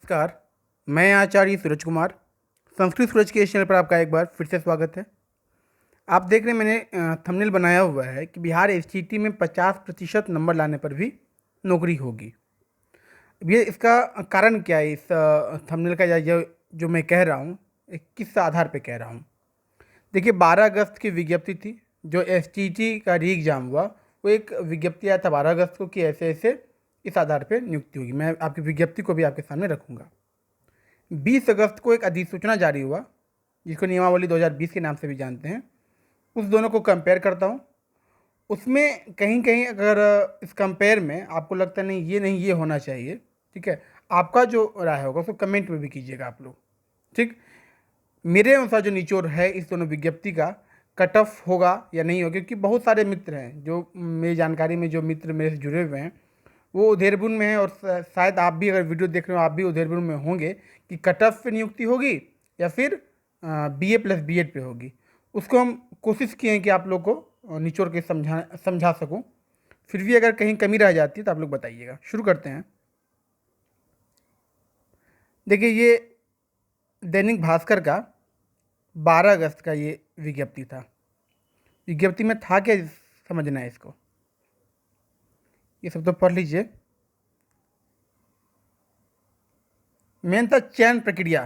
नमस्कार। मैं आचार्य सूरज कुमार, संस्कृत सूरज के इस चैनल पर आपका एक बार फिर से स्वागत है। आप देख रहे हैं मैंने थंबनेल बनाया हुआ है कि बिहार एसटीटी में 50% नंबर लाने पर भी नौकरी होगी। अब ये इसका कारण क्या है? इस थंबनेल का जो मैं कह रहा हूँ, किस आधार पर कह रहा हूँ? देखिए, 12 अगस्त की विज्ञप्ति थी। जो एसटीटी का री एग्ज़ाम हुआ, वो एक विज्ञप्ति आया था 12 अगस्त को कि ऐसे ऐसे इस आधार पर नियुक्ति होगी। मैं आपकी विज्ञप्ति को भी आपके सामने रखूँगा। 20 अगस्त को एक अधिसूचना जारी हुआ, जिसको नियमावली 2020 के नाम से भी जानते हैं। उस दोनों को कंपेयर करता हूँ। उसमें कहीं कहीं अगर इस कंपेयर में आपको लगता है नहीं ये होना चाहिए, ठीक है, आपका जो राय होगा उसको कमेंट में भी कीजिएगा आप लोग, ठीक। मेरे अनुसार जो निचोड़ है इस दोनों विज्ञप्ति का, कट ऑफ होगा या नहीं होगा, क्योंकि बहुत सारे मित्र हैं जो मेरी जानकारी में, जो मित्र मेरे से जुड़े हुए हैं वो देहरादून में है, और शायद आप भी अगर वीडियो देख रहे हो आप भी देहरादून में होंगे, कि कट ऑफ पे नियुक्ति होगी या फिर बीए प्लस बीएड पे होगी। उसको हम कोशिश किए हैं कि आप लोग को निचोड़ के समझा सकूं। फिर भी अगर कहीं कमी रह जाती है तो आप लोग बताइएगा। शुरू करते हैं। देखिए, ये दैनिक भास्कर का 12 अगस्त का ये विज्ञप्ति था। विज्ञप्ति में था क्या, समझना है इसको। ये सब तो पढ़ लीजिए। मेन था चयन प्रक्रिया।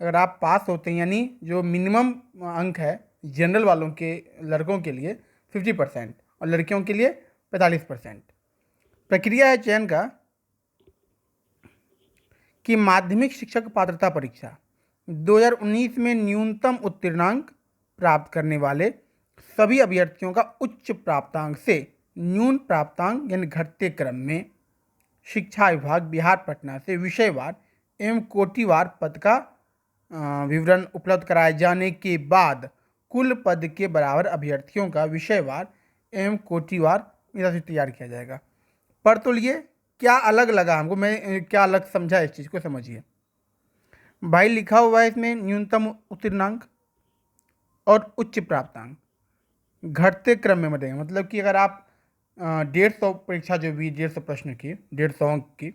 अगर आप पास होते हैं, यानी जो मिनिमम अंक है जनरल वालों के, लड़कों के लिए 50% और लड़कियों के लिए 45%। प्रक्रिया है चयन का कि माध्यमिक शिक्षक पात्रता परीक्षा 2019 में न्यूनतम उत्तीर्णांक प्राप्त करने वाले सभी अभ्यर्थियों का उच्च प्राप्तांक से न्यून प्राप्तांक यानी घटते क्रम में शिक्षा विभाग बिहार पटना से विषयवार एवं कोटिवार पद का विवरण उपलब्ध कराए जाने के बाद कुल पद के बराबर अभ्यर्थियों का विषयवार एवं कोटिवार मेधा तैयार किया जाएगा। पढ़ तो लिए, क्या अलग लगा हमको, मैं क्या अलग समझा इस चीज़ को समझिए। भाई लिखा हुआ है इसमें न्यूनतम उत्तीर्णांक और उच्च प्राप्तांक घटते क्रम में बढ़ेगा। मतलब कि अगर आप 150 परीक्षा जो भी 150 प्रश्न की, 150 अंक की,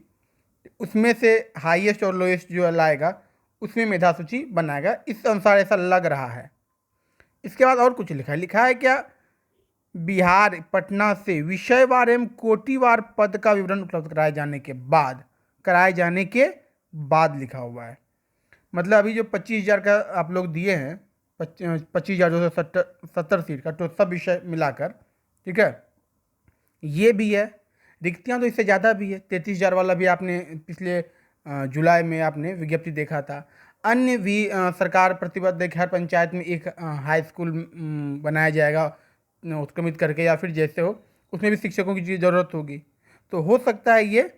उसमें से हाईएस्ट और लोएस्ट जो लाएगा उसमें मेधा सूची बनाएगा। इस अनुसार ऐसा लग रहा है। इसके बाद और कुछ लिखा है क्या, बिहार पटना से विषयवार एवं कोटिवार पद का विवरण उपलब्ध कराए जाने के बाद लिखा हुआ है। मतलब अभी जो 25,000 का आप लोग दिए हैं, 25,270 सीट का, तो सब विषय मिलाकर, ठीक है, ये भी है। रिक्तियाँ तो इससे ज़्यादा भी है। 33,000 वाला भी आपने पिछले जुलाई में आपने विज्ञप्ति देखा था। अन्य भी सरकार प्रतिबद्ध है कि हर पंचायत में एक हाई स्कूल बनाया जाएगा उत्क्रमित करके, या फिर जैसे हो उसमें भी शिक्षकों की ज़रूरत होगी। तो हो सकता है ये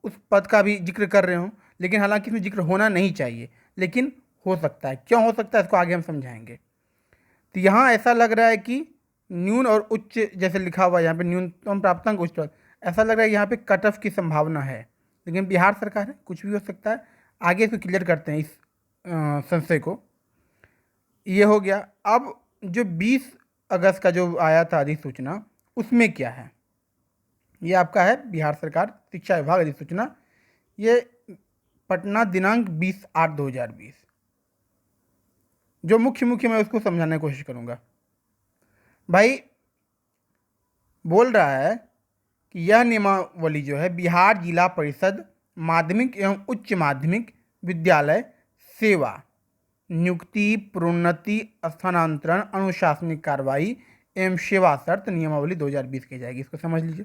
उस पद का भी जिक्र कर रहे हों, लेकिन हालांकि इसमें जिक्र होना नहीं चाहिए, लेकिन हो सकता है। क्यों हो सकता है इसको आगे हम समझाएंगे। तो यहाँ ऐसा लग रहा है कि न्यून और उच्च जैसे लिखा हुआ है यहाँ पे, न्यूनतम प्राप्तांक उच्च, ऐसा लग रहा है यहाँ पे कट ऑफ की संभावना है, लेकिन बिहार सरकार है, कुछ भी हो सकता है। आगे इसको क्लियर करते हैं इस संशय को। ये हो गया। अब जो 20 अगस्त का जो आया था अधिसूचना, उसमें क्या है, ये आपका है बिहार सरकार शिक्षा विभाग अधिसूचना। ये पटना दिनांक 20/8/2020। जो मुख्य मैं उसको समझाने की कोशिश करूँगा। भाई बोल रहा है कि यह नियमावली जो है बिहार जिला परिषद माध्यमिक एवं उच्च माध्यमिक विद्यालय सेवा नियुक्ति, प्रोन्नति, स्थानांतरण, अनुशासनिक कार्रवाई एवं सेवा शर्त नियमावली 2020 की जाएगी। इसको समझ लीजिए।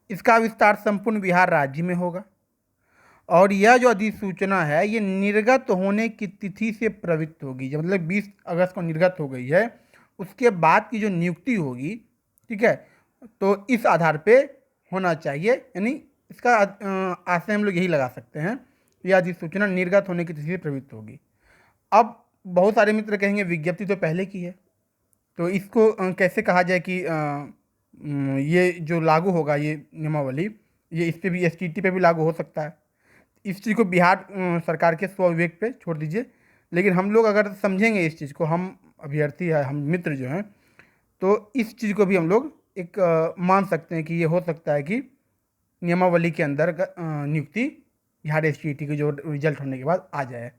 इसका विस्तार संपूर्ण बिहार राज्य में होगा, और यह जो अधिसूचना है ये निर्गत होने की तिथि से प्रवृत्त होगी। जब मतलब 20 अगस्त को निर्गत हो गई है, उसके बाद की जो नियुक्ति होगी, ठीक है, तो इस आधार पे होना चाहिए। यानी इसका आशय हम लोग यही लगा सकते हैं, यह अधिसूचना निर्गत होने की तिथि से प्रवृत्त होगी। अब बहुत सारे मित्र कहेंगे विज्ञप्ति तो पहले की है, तो इसको कैसे कहा जाए कि ये जो लागू होगा ये नियमावली, ये इस पर भी, एसटीटी पे भी लागू हो सकता है। इस चीज़ को बिहार सरकार के स्वविवेक पे छोड़ दीजिए। लेकिन हम लोग अगर समझेंगे इस चीज़ को, हम अभ्यर्थी है, हम मित्र जो हैं, तो इस चीज़ को भी हम लोग एक मान सकते हैं कि ये हो सकता है कि नियमावली के अंदर नियुक्ति बिहार एसटीईटी के जो रिजल्ट होने के बाद आ जाए।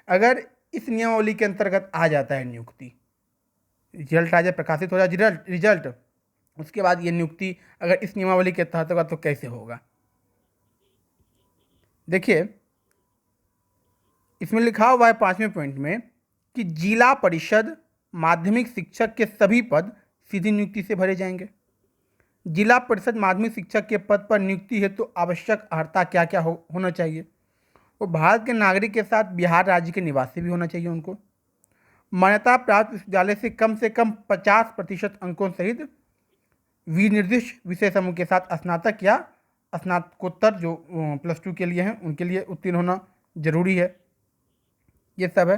अगर इस नियमावली के अंतर्गत आ जाता है नियुक्ति, रिजल्ट आ जाए, प्रकाशित हो जाए रिजल्ट, उसके बाद ये नियुक्ति अगर इस नियमावली के तहत होगा तो कैसे होगा। देखिए इसमें लिखा हुआ है 5वें पॉइंट में कि जिला परिषद माध्यमिक शिक्षक के सभी पद सीधी नियुक्ति से भरे जाएंगे। जिला परिषद माध्यमिक शिक्षक के पद पर नियुक्ति हेतु तो आवश्यक अर्हता क्या क्या होना चाहिए। वो भारत के नागरिक के साथ बिहार राज्य के निवासी भी होना चाहिए। उनको मान्यता प्राप्त विश्वविद्यालय से कम 50% अंकों सहित विनिर्दिष्ट विषय समूह के साथ स्नातक या स्नातकोत्तर जो +2 के लिए हैं उनके लिए उत्तीर्ण होना जरूरी है। ये सब है।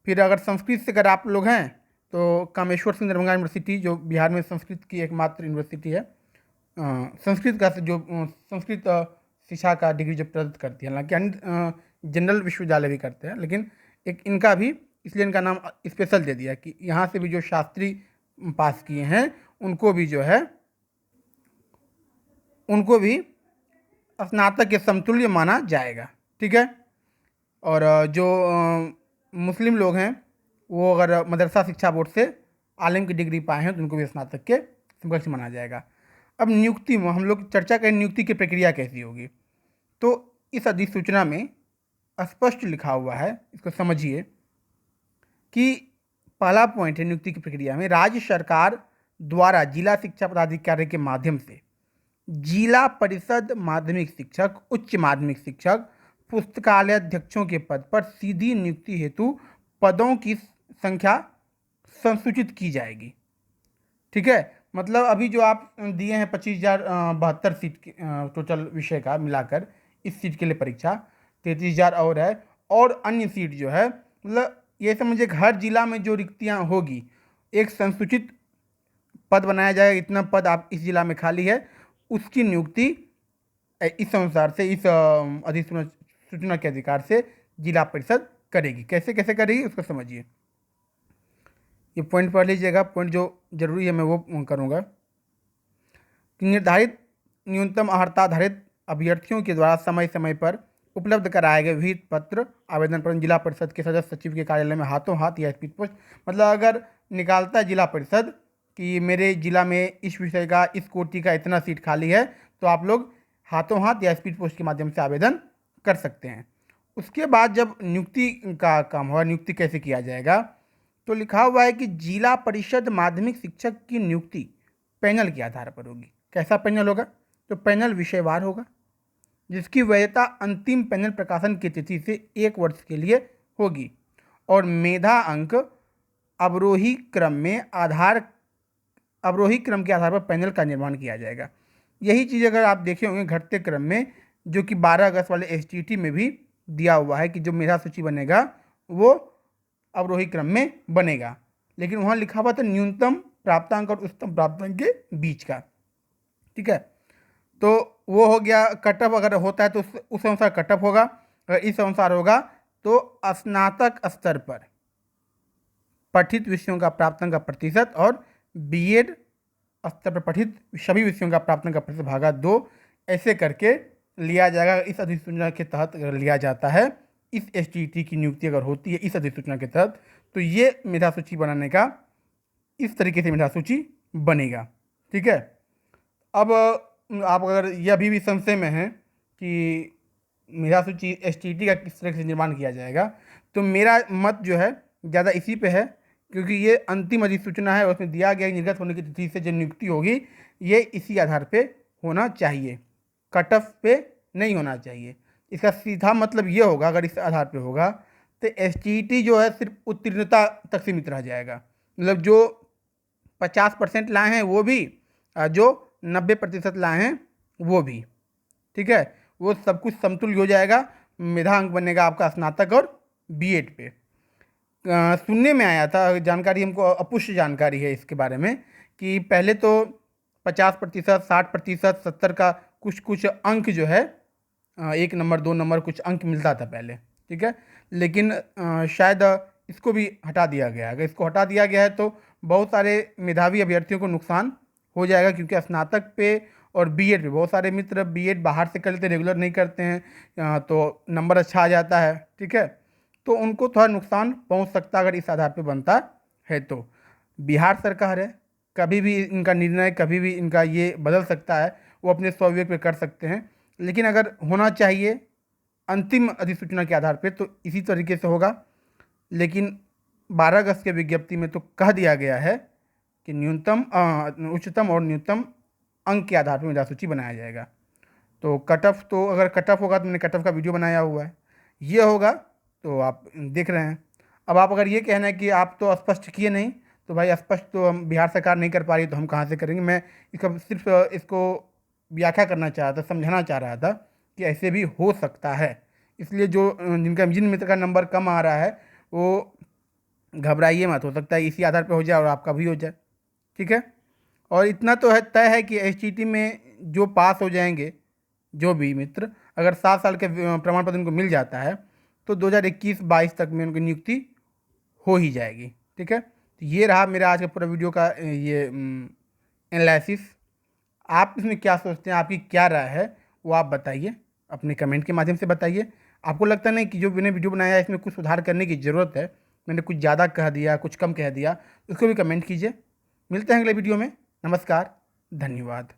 फिर अगर संस्कृत से अगर आप लोग हैं तो कामेश्वर सिंह दरभंगा यूनिवर्सिटी जो बिहार में संस्कृत की एकमात्र यूनिवर्सिटी है, संस्कृत का जो संस्कृत शिक्षा का डिग्री जो प्रदत्त करती है, हालांकि अन्य जनरल विश्वविद्यालय भी करते हैं, लेकिन एक इनका भी इसलिए इनका नाम स्पेशल दे दिया कि यहाँ से भी जो शास्त्री पास किए हैं उनको भी जो है उनको भी स्नातक के समतुल्य माना जाएगा। ठीक है। और जो मुस्लिम लोग हैं वो अगर मदरसा शिक्षा बोर्ड से आलिम की डिग्री पाए हैं तो उनको भी स्नातक के समकक्ष माना जाएगा। अब नियुक्ति में हम लोग चर्चा करें नियुक्ति की प्रक्रिया कैसी होगी। तो इस अधिसूचना में स्पष्ट लिखा हुआ है, इसको समझिए कि पहला पॉइंट है नियुक्ति की प्रक्रिया में राज्य सरकार द्वारा जिला शिक्षा पदाधिकारी के माध्यम से जिला परिषद माध्यमिक शिक्षक, उच्च माध्यमिक शिक्षक, पुस्तकालय अध्यक्षों के पद पर सीधी नियुक्ति हेतु पदों की संख्या संसूचित की जाएगी। ठीक है। मतलब अभी जो आप दिए हैं 25,072 सीट टोटल विषय का मिलाकर इस सीट के लिए परीक्षा 33,000 और है, और अन्य सीट जो है मतलब ये समझिए हर जिला में जो रिक्तियां होगी एक संसूचित पद बनाया जाएगा, इतना पद आप इस जिला में खाली है, उसकी नियुक्ति इस अनुसार से इस अधिसूचना के अधिकार से जिला परिषद करेगी। कैसे कैसे करेगी उसको समझिए। ये पॉइंट पढ़ लीजिएगा, पॉइंट जो जरूरी है मैं वो करूँगा कि निर्धारित न्यूनतम अर्हताधारित अभ्यर्थियों के द्वारा समय समय पर उपलब्ध कराए गए विहित पत्र आवेदन पर जिला परिषद के सदस्य सचिव के कार्यालय में हाथों हाथ या स्पीड पोस्ट, मतलब अगर निकालता है जिला परिषद कि मेरे जिला में इस विषय का इस कोटि का इतना सीट खाली है तो आप लोग हाथों हाथ या स्पीड पोस्ट के माध्यम से आवेदन कर सकते हैं। उसके बाद जब नियुक्ति का काम होगा, नियुक्ति कैसे किया जाएगा, तो लिखा हुआ है कि जिला परिषद माध्यमिक शिक्षक की नियुक्ति पैनल के आधार पर होगी। कैसा पैनल होगा? तो पैनल विषयवार होगा जिसकी वैधता अंतिम पैनल प्रकाशन की तिथि से 1 वर्ष के लिए होगी, और मेधा अंक अवरोही क्रम के आधार पर पैनल का निर्माण किया जाएगा। यही चीज़ अगर आप देखे होंगे घटते क्रम में, जो कि 12 अगस्त वाले एसटीईटी में भी दिया हुआ है कि जो मेधा सूची बनेगा वो अवरोही क्रम में बनेगा, लेकिन वहाँ लिखा हुआ था न्यूनतम प्राप्तांक और उच्चतम प्राप्तांक के बीच का। ठीक है। तो वो हो गया कटअप, अगर होता है तो उस अनुसार कटअप होगा, अगर इस अनुसार होगा तो स्नातक स्तर पर पठित विषयों का प्राप्तांक का प्रतिशत और बीएड स्तर पर पठित सभी विषयों का प्राप्तांक का प्रतिशत भागा 2 ऐसे करके लिया जाएगा। इस अधिसूचना के तहत अगर लिया जाता है, इस एसटीईटी की नियुक्ति अगर होती है इस अधिसूचना के तहत, तो ये मेधा सूची बनाने का इस तरीके से मेधा सूची बनेगा। ठीक है। अब आप अगर ये अभी भी संशय में हैं कि मेधा सूची एसटीईटी का किस तरह से निर्माण किया जाएगा, तो मेरा मत जो है ज़्यादा इसी पे है, क्योंकि ये अंतिम अधिसूचना है और उसमें दिया गया निर्गत होने की तिथि से जो नियुक्ति होगी ये इसी आधार पे होना चाहिए, कट ऑफ पे नहीं होना चाहिए। इसका सीधा मतलब ये होगा अगर इस आधार पे होगा तो एसटीईटी जो है सिर्फ उत्तीर्णता तक सीमित रह जाएगा, मतलब जो 50% लाए हैं वो भी, जो 90% लाए हैं वो भी। ठीक है। वो सब कुछ समतुल्य हो जाएगा, मेधा अंक बनेगा आपका स्नातक और बीएड पे। सुनने में आया था, जानकारी हमको अपुष्ट जानकारी है इसके बारे में, कि पहले तो 50%, 60%, 70 का कुछ अंक जो है 1 नंबर 2 नंबर कुछ अंक मिलता था पहले। ठीक है। लेकिन शायद इसको भी हटा दिया गया है। अगर इसको हटा दिया गया है तो बहुत सारे मेधावी अभ्यर्थियों को नुकसान हो जाएगा, क्योंकि स्नातक पे और बीएड पे बहुत सारे मित्र बीएड बाहर से कर लेते हैं, रेगुलर नहीं करते हैं, तो नंबर अच्छा आ जाता है, ठीक है। तो उनको थोड़ा नुकसान पहुंच सकता है अगर इस आधार पे बनता है तो। बिहार सरकार है, कभी भी इनका निर्णय, कभी भी इनका ये बदल सकता है, वो अपने स्वविवेक पे कर सकते हैं। लेकिन अगर होना चाहिए अंतिम अधिसूचना के आधार पे तो इसी तरीके से होगा। लेकिन 12 अगस्त के विज्ञप्ति में तो कह दिया गया है कि उच्चतम और न्यूनतम अंक के आधार पर मेधा सूची बनाया जाएगा। तो कट ऑफ, तो अगर कट ऑफ होगा तो मैंने कट ऑफ का वीडियो बनाया हुआ है, ये होगा तो आप देख रहे हैं। अब आप अगर ये कहना है कि आप तो स्पष्ट किए नहीं, तो भाई स्पष्ट तो हम बिहार सरकार नहीं कर पा रही तो हम कहाँ से करेंगे। मैं इसका सिर्फ इसको व्याख्या करना चाह रहा था, समझाना चाह रहा था कि ऐसे भी हो सकता है। इसलिए जिन मित्र का नंबर कम आ रहा है वो घबराइए मत, हो सकता है इसी आधार पर हो जाए और आपका भी हो जाए, ठीक है। और इतना तो है, तय है कि एचटीटी में जो पास हो जाएंगे जो भी मित्र, अगर 7 साल के प्रमाण पत्र उनको मिल जाता है तो 2021-22 तक में उनकी नियुक्ति हो ही जाएगी, ठीक है। तो ये रहा मेरा आज का पूरा वीडियो का ये एनालिसिस। आप इसमें क्या सोचते हैं, आपकी क्या राय है, वो आप बताइए, अपने कमेंट के माध्यम से बताइए। आपको लगता नहीं कि जो मैंने वीडियो बनाया है इसमें कुछ सुधार करने की ज़रूरत है, मैंने कुछ ज़्यादा कह दिया, कुछ कम कह दिया, उसको भी कमेंट कीजिए। मिलते हैं अगले वीडियो में। नमस्कार, धन्यवाद।